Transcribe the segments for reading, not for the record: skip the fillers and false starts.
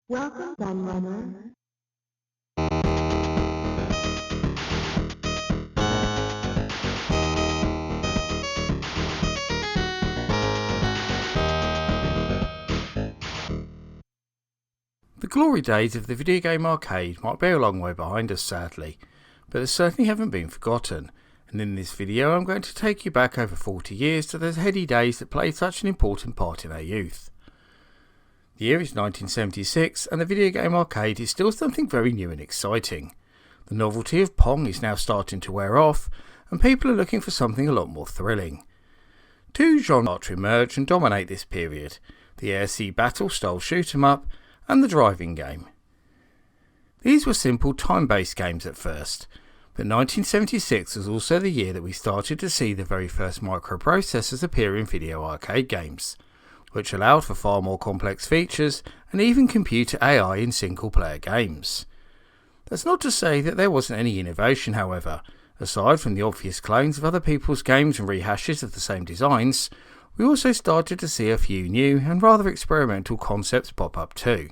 Welcome, Gunrunner. The glory days of the video game arcade might be a long way behind us, sadly, but they certainly haven't been forgotten, and in this video I'm going to take you back over 40 years to those heady days that played such an important part in our youth. The year is 1976 and the video game arcade is still something very new and exciting. The novelty of Pong is now starting to wear off and people are looking for something a lot more thrilling. Two genres start to emerge and dominate this period: the air-sea battle style shoot 'em up and the driving game. These were simple time-based games at first, but 1976 was also the year that we started to see the very first microprocessors appear in video arcade games, which allowed for far more complex features and even computer AI in single-player games. That's not to say that there wasn't any innovation, however. Aside from the obvious clones of other people's games and rehashes of the same designs, we also started to see a few new and rather experimental concepts pop up too,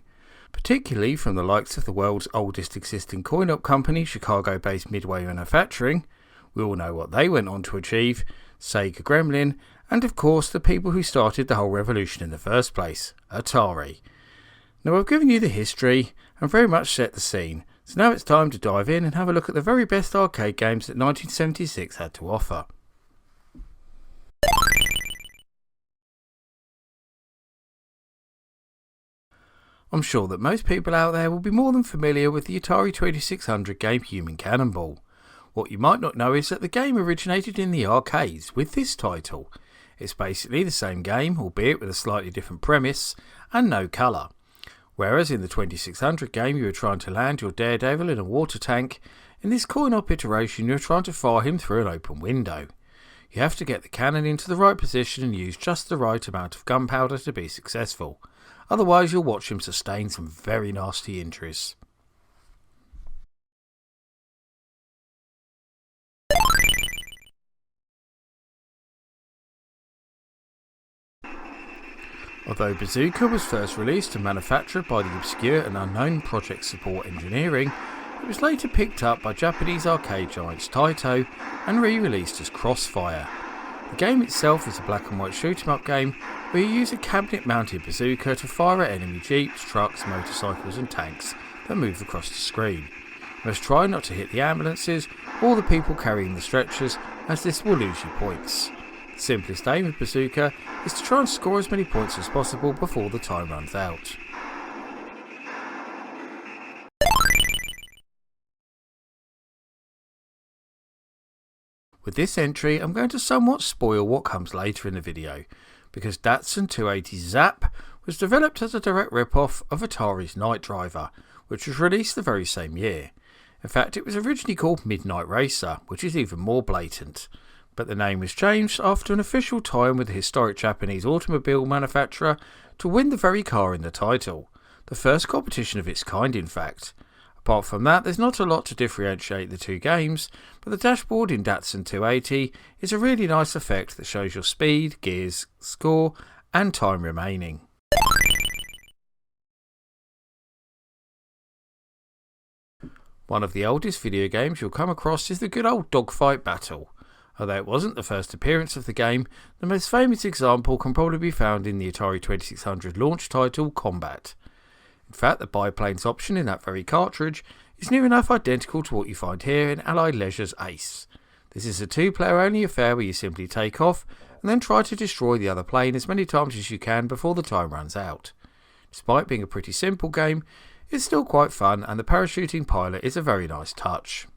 particularly from the likes of the world's oldest existing coin-op company, Chicago-based Midway Manufacturing. We all know what they went on to achieve: Sega Gremlin, and of course the people who started the whole revolution in the first place, Atari. Now I've given you the history and very much set the scene, so now it's time to dive in and have a look at the very best arcade games that 1976 had to offer. I'm sure that most people out there will be more than familiar with the Atari 2600 game Human Cannonball. What you might not know is that the game originated in the arcades with this title. It's basically the same game, albeit with a slightly different premise and no colour. Whereas in the 2600 game you were trying to land your Daredevil in a water tank, in this coin-op iteration you're trying to fire him through an open window. You have to get the cannon into the right position and use just the right amount of gunpowder to be successful. Otherwise you'll watch him sustain some very nasty injuries. Although Bazooka was first released and manufactured by the obscure and unknown Project Support Engineering, it was later picked up by Japanese arcade giants Taito and re-released as Crossfire. The game itself is a black and white shoot 'em up game where you use a cabinet mounted bazooka to fire at enemy jeeps, trucks, motorcycles and tanks that move across the screen. You must try not to hit the ambulances or the people carrying the stretchers, as this will lose you points. The simplest aim of Bazooka is to try and score as many points as possible before the time runs out. With this entry I'm going to somewhat spoil what comes later in the video, because Datsun 280 Zapp was developed as a direct rip-off of Atari's Night Driver, which was released the very same year. In fact, it was originally called Midnight Racer, which is even more blatant, but the name was changed after an official tie-in with the historic Japanese automobile manufacturer to win the very car in the title. The first competition of its kind, in fact. Apart from that, there's not a lot to differentiate the two games, but the dashboard in Datsun 280 is a really nice effect that shows your speed, gears, score and time remaining. One of the oldest video games you'll come across is the good old Dogfight Battle. Although it wasn't the first appearance of the game, the most famous example can probably be found in the Atari 2600 launch title Combat. In fact, the biplanes option in that very cartridge is near enough identical to what you find here in Allied Leisure's Ace. This is a two-player only affair where you simply take off and then try to destroy the other plane as many times as you can before the time runs out. Despite being a pretty simple game, it's still quite fun and the parachuting pilot is a very nice touch.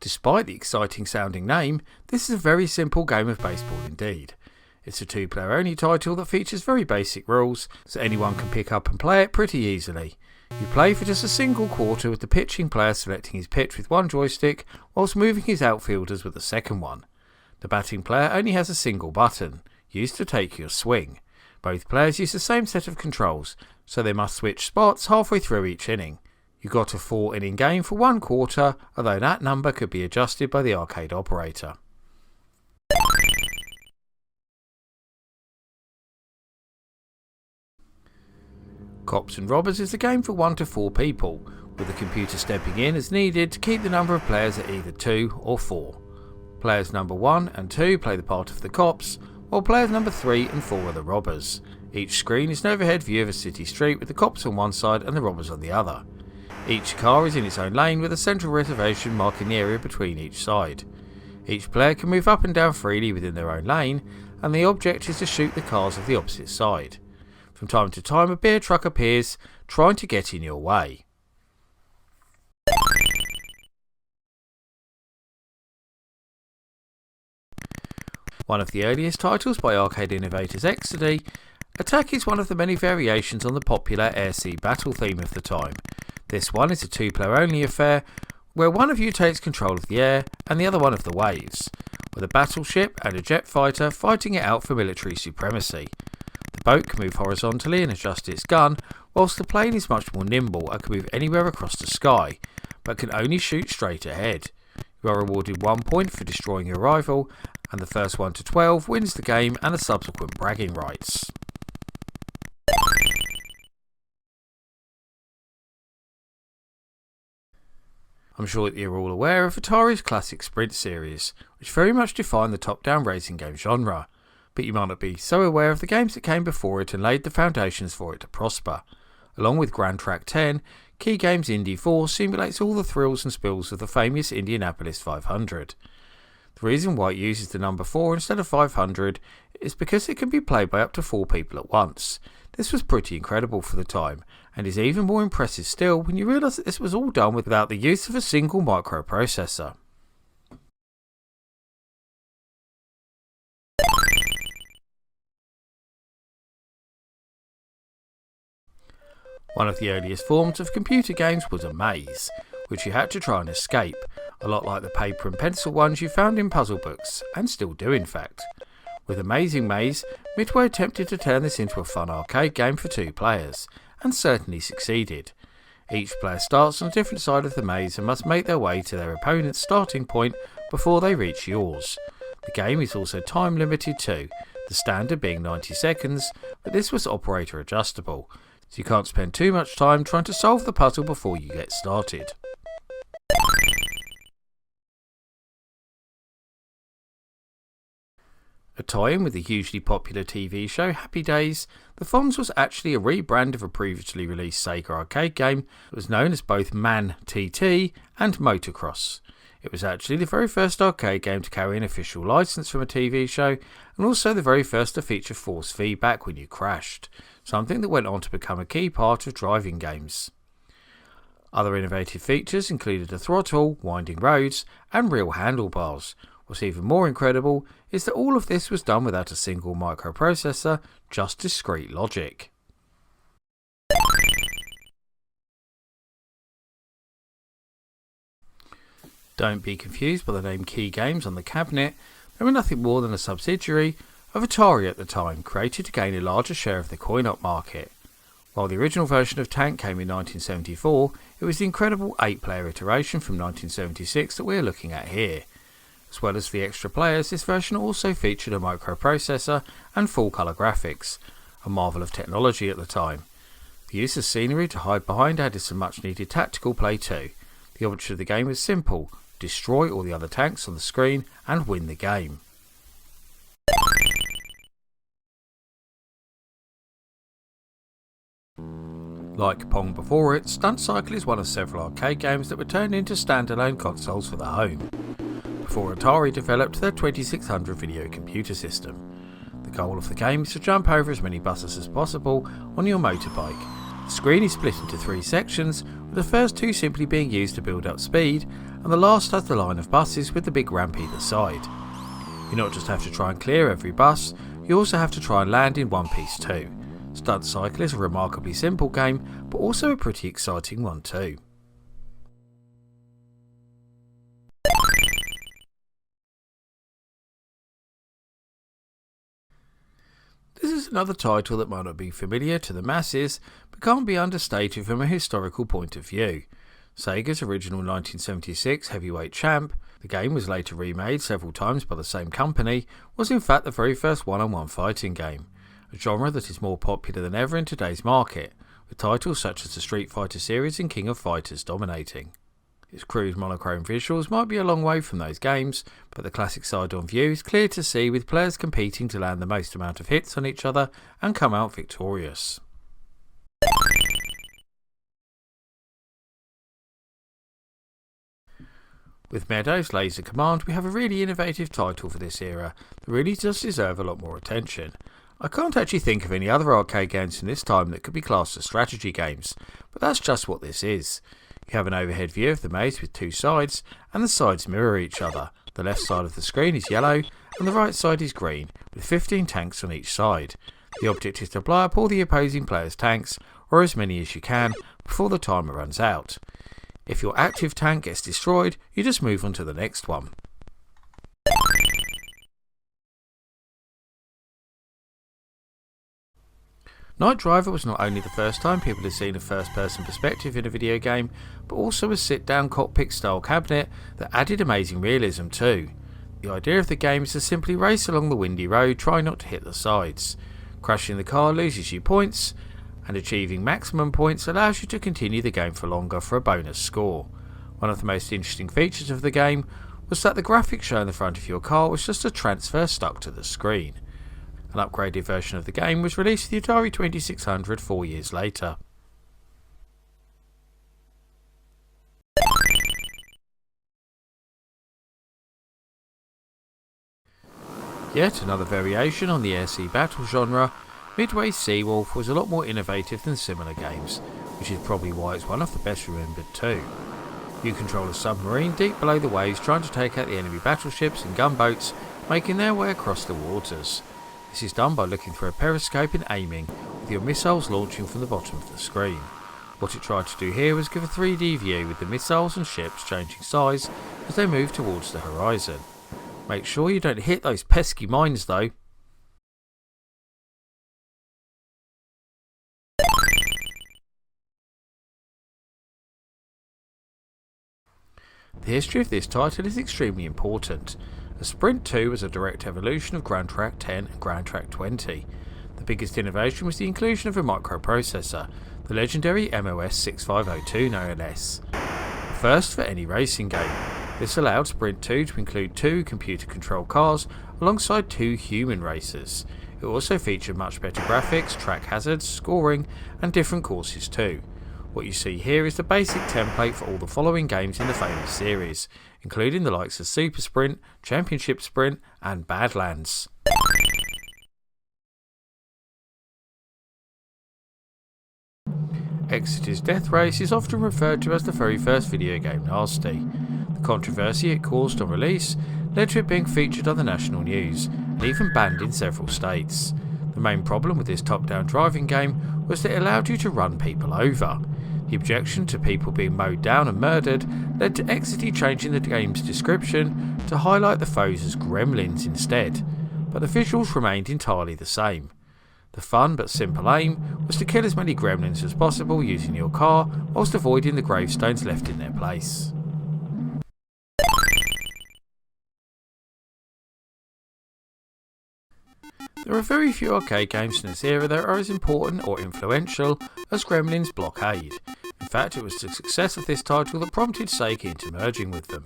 Despite the exciting sounding name, this is a very simple game of baseball indeed. It's a two-player only title that features very basic rules, so anyone can pick up and play it pretty easily. You play for just a single quarter with the pitching player selecting his pitch with one joystick whilst moving his outfielders with the second one. The batting player only has a single button, used to take your swing. Both players use the same set of controls, so they must switch spots halfway through each inning. You got a 4 inning game for 1/4, although that number could be adjusted by the arcade operator. Cops and Robbers is a game for 1 to 4 people, with the computer stepping in as needed to keep the number of players at either 2 or 4. Players number 1 and 2 play the part of the cops, while players number 3 and 4 are the robbers. Each screen is an overhead view of a city street with the cops on one side and the robbers on the other. Each car is in its own lane with a central reservation marking the area between each side. Each player can move up and down freely within their own lane, and the object is to shoot the cars of the opposite side. From time to time a beer truck appears, trying to get in your way. One of the earliest titles by arcade innovators Exedy Attack is one of the many variations on the popular air-sea battle theme of the time. This one is a 2-player only affair, where one of you takes control of the air and the other one of the waves, with a battleship and a jet fighter fighting it out for military supremacy. The boat can move horizontally and adjust its gun, whilst the plane is much more nimble and can move anywhere across the sky, but can only shoot straight ahead. You are awarded 1 point for destroying your rival, and the first 1 to 12 wins the game and the subsequent bragging rights. I'm sure that you're all aware of Atari's classic Sprint series, which very much defined the top-down racing game genre, but you might not be so aware of the games that came before it and laid the foundations for it to prosper. Along with Grand Track 10, Key Games Indy IV simulates all the thrills and spills of the famous Indianapolis 500. The reason why it uses the number 4 instead of 500 is because it can be played by up to 4 people at once. This was pretty incredible for the time, and is even more impressive still when you realise that this was all done without the use of a single microprocessor. One of the earliest forms of computer games was a maze, which you had to try and escape, a lot like the paper and pencil ones you found in puzzle books, and still do in fact. With Amazing Maze, Midway attempted to turn this into a fun arcade game for 2 players, and certainly succeeded. Each player starts on a different side of the maze and must make their way to their opponent's starting point before they reach yours. The game is also time limited too, the standard being 90 seconds, but this was operator adjustable, so you can't spend too much time trying to solve the puzzle before you get started. A tie-in with the hugely popular TV show Happy Days, The Fonz was actually a rebrand of a previously released Sega arcade game that was known as both Man TT and Motocross. It was actually the very first arcade game to carry an official license from a TV show, and also the very first to feature force feedback when you crashed, something that went on to become a key part of driving games. Other innovative features included a throttle, winding roads, and real handlebars. What's even more incredible is that all of this was done without a single microprocessor, just discrete logic. Don't be confused by the name Key Games on the cabinet. They were nothing more than a subsidiary of Atari at the time, created to gain a larger share of the coin-op market. While the original version of Tank came in 1974, it was the incredible 8-player iteration from 1976 that we are looking at here. As well as the extra players, this version also featured a microprocessor and full-colour graphics, a marvel of technology at the time. The use of scenery to hide behind added some much needed tactical play too. The object of the game was simple: destroy all the other tanks on the screen and win the game. Like Pong before it, Stunt Cycle is one of several arcade games that were turned into standalone consoles for the home, before Atari developed their 2600 video computer system. The goal of the game is to jump over as many buses as possible on your motorbike. The screen is split into 3 sections, with the first 2 simply being used to build up speed, and the last has the line of buses with the big ramp either side. You not just have to try and clear every bus, you also have to try and land in one piece too. Stunt Cycle is a remarkably simple game, but also a pretty exciting one too. This is another title that might not be familiar to the masses but can't be understated from a historical point of view. Sega's original 1976 heavyweight champ, the game was later remade several times by the same company, was in fact the very first one-on-one fighting game, a genre that is more popular than ever in today's market, with titles such as the Street Fighter series and King of Fighters dominating. Its crude monochrome visuals might be a long way from those games, but the classic side-on view is clear to see, with players competing to land the most amount of hits on each other and come out victorious. With Meadows' Laser Command, we have a really innovative title for this era that really does deserve a lot more attention. I can't actually think of any other arcade games from this time that could be classed as strategy games, but that's just what this is. You have an overhead view of the maze with two sides, and the sides mirror each other. The left side of the screen is yellow, and the right side is green, with 15 tanks on each side. The object is to blow up all the opposing players' tanks, or as many as you can, before the timer runs out. If your active tank gets destroyed, you just move on to the next one. Night Driver was not only the first time people had seen a first-person perspective in a video game, but also a sit-down cockpit-style cabinet that added amazing realism too. The idea of the game is to simply race along the windy road, trying not to hit the sides. Crashing the car loses you points, and achieving maximum points allows you to continue the game for longer for a bonus score. One of the most interesting features of the game was that the graphics shown on the front of your car was just a transfer stuck to the screen. An upgraded version of the game was released for the Atari 2600 4 years later. Yet another variation on the air-sea battle genre, Midway Sea Wolf was a lot more innovative than similar games, which is probably why it's one of the best remembered too. You control a submarine deep below the waves trying to take out the enemy battleships and gunboats making their way across the waters. This is done by looking through a periscope and aiming, with your missiles launching from the bottom of the screen. What it tried to do here was give a 3D view with the missiles and ships changing size as they move towards the horizon. Make sure you don't hit those pesky mines though. The history of this title is extremely important, as Sprint 2 was a direct evolution of Grand Track 10 and Grand Track 20. The biggest innovation was the inclusion of a microprocessor, the legendary MOS 6502 no less. First for any racing game, this allowed Sprint 2 to include 2 computer-controlled cars alongside 2 human racers. It also featured much better graphics, track hazards, scoring, and different courses too. What you see here is the basic template for all the following games in the famous series, including the likes of Super Sprint, Championship Sprint, and Badlands. Exedy's Death Race is often referred to as the very first video game nasty. The controversy it caused on release led to it being featured on the national news, and even banned in several states. The main problem with this top-down driving game was that it allowed you to run people over. The objection to people being mowed down and murdered led to Exedy changing the game's description to highlight the foes as gremlins instead, but the visuals remained entirely the same. The fun but simple aim was to kill as many gremlins as possible using your car whilst avoiding the gravestones left in their place. There are very few arcade games in this era that are as important or influential as Gremlins Blockade. In fact, it was the success of this title that prompted Sega into merging with them.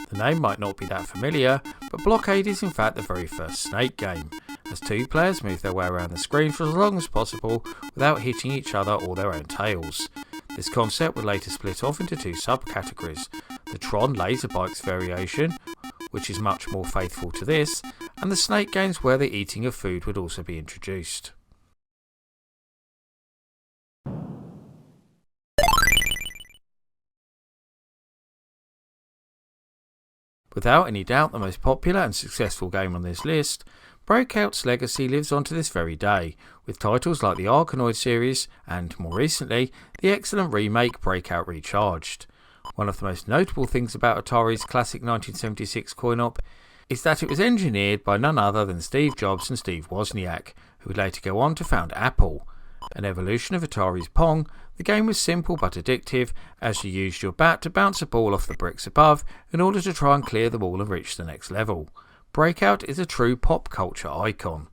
The name might not be that familiar, but Blockade is in fact the very first Snake game, as 2 players move their way around the screen for as long as possible without hitting each other or their own tails. This concept would later split off into 2 subcategories, the Tron Laser Bikes variation, which is much more faithful to this, and the Snake games where the eating of food would also be introduced. Without any doubt the most popular and successful game on this list, Breakout's legacy lives on to this very day, with titles like the Arkanoid series and, more recently, the excellent remake Breakout Recharged. One of the most notable things about Atari's classic 1976 coin-op is that it was engineered by none other than Steve Jobs and Steve Wozniak, who would later go on to found Apple. An evolution of Atari's Pong, the game was simple but addictive as you used your bat to bounce a ball off the bricks above in order to try and clear them all and reach the next level. Breakout is a true pop culture icon.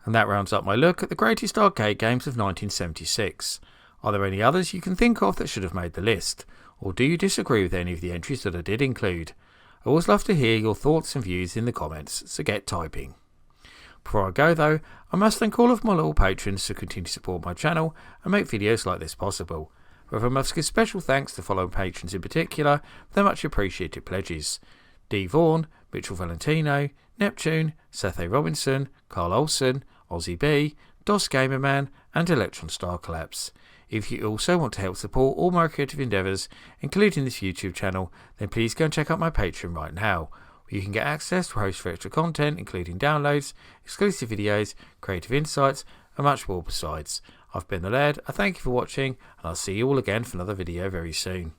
And that rounds up my look at the greatest arcade games of 1976. Are there any others you can think of that should have made the list? Or do you disagree with any of the entries that I did include? I always love to hear your thoughts and views in the comments, so get typing. Before I go though, I must thank all of my loyal patrons who continue to support my channel and make videos like this possible. However, I must give special thanks to following patrons in particular for their much appreciated pledges. D. Vaughan, Mitchell Valentino, Neptune, Seth A. Robinson, Carl Olsen, Aussie B, DOS Gamerman and Electron Star Collapse. If you also want to help support all my creative endeavours, including this YouTube channel, then please go and check out my Patreon right now, where you can get access to host for extra content, including downloads, exclusive videos, creative insights, and much more besides. I've been the Laird, I thank you for watching, and I'll see you all again for another video very soon.